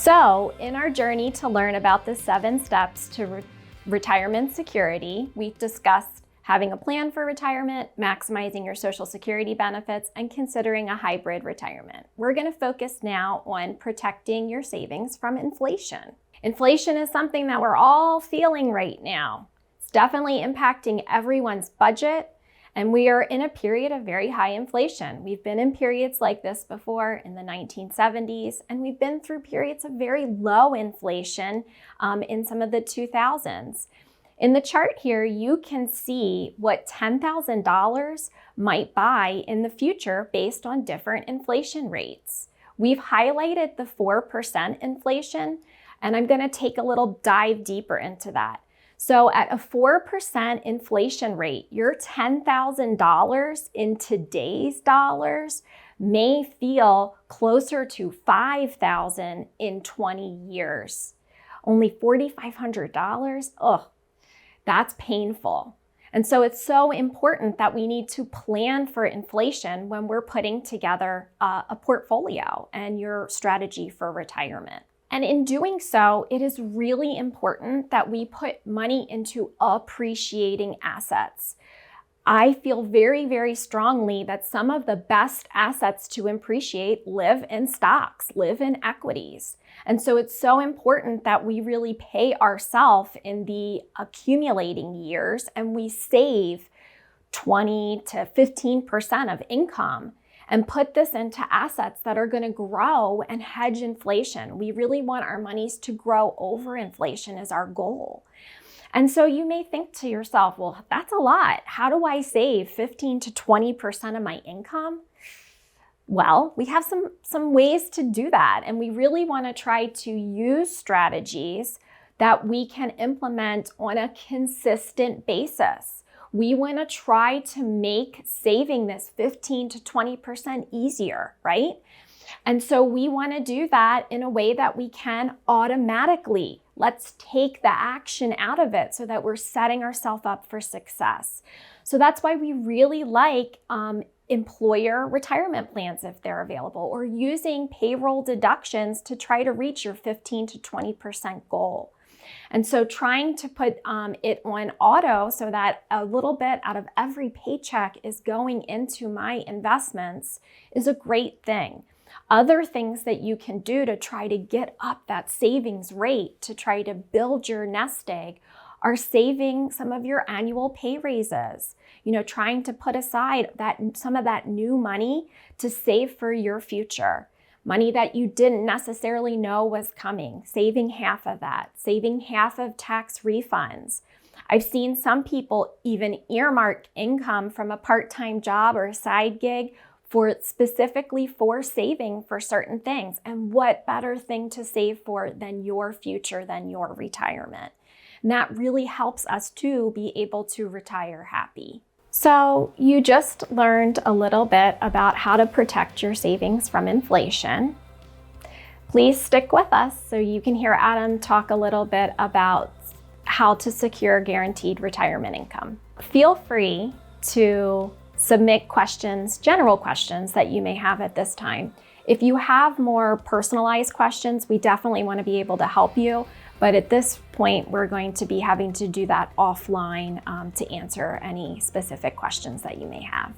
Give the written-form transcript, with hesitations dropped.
So in our journey to learn about the 7 steps to retirement security, we've discussed having a plan for retirement, maximizing your Social Security benefits, and considering a hybrid retirement. We're going to focus now on protecting your savings from inflation. Inflation is something that we're all feeling right now. It's definitely impacting everyone's budget, and we are in a period of very high inflation. We've been in periods like this before in the 1970s, and we've been through periods of very low inflation in some of the 2000s. In the chart here, you can see what $10,000 might buy in the future based on different inflation rates. We've highlighted the 4% inflation, and I'm going to take a little dive deeper into that. So at a 4% inflation rate, your $10,000 in today's dollars may feel closer to $5,000 in 20 years. Only $4,500? Ugh, that's painful. And so it's so important that we need to plan for inflation when we're putting together a portfolio and your strategy for retirement. And in doing so, it is really important that we put money into appreciating assets. I feel very, very strongly that some of the best assets to appreciate live in stocks, live in equities. And so it's so important that we really pay ourselves in the accumulating years and we save 20 to 15% of income and put this into assets that are going to grow and hedge inflation. We really want our monies to grow over inflation is our goal. And so you may think to yourself, well, that's a lot. How do I save 15 to 20% of my income? Well, we have some ways to do that. And we really want to try to use strategies that we can implement on a consistent basis. We want to try to make saving this 15 to 20% easier, right? And so we want to do that in a way that we can automatically. Let's take the action out of it so that we're setting ourselves up for success. So that's why we really like employer retirement plans if they're available, or using payroll deductions to try to reach your 15 to 20% goal. And so trying to put it on auto so that a little bit out of every paycheck is going into my investments is a great thing. Other things that you can do to try to get up that savings rate, to try to build your nest egg, are saving some of your annual pay raises. Trying to put aside some of that new money to save for your future. Money that you didn't necessarily know was coming, saving half of that, saving half of tax refunds. I've seen some people even earmark income from a part-time job or a side gig specifically for saving for certain things. And what better thing to save for than your future, than your retirement? And that really helps us to be able to retire happy. So you just learned a little bit about how to protect your savings from inflation. Please stick with us so you can hear Adam talk a little bit about how to secure guaranteed retirement income. Feel free to submit questions, general questions that you may have at this time. If you have more personalized questions, we definitely want to be able to help you. But at this point, we're going to be having to do that offline to answer any specific questions that you may have.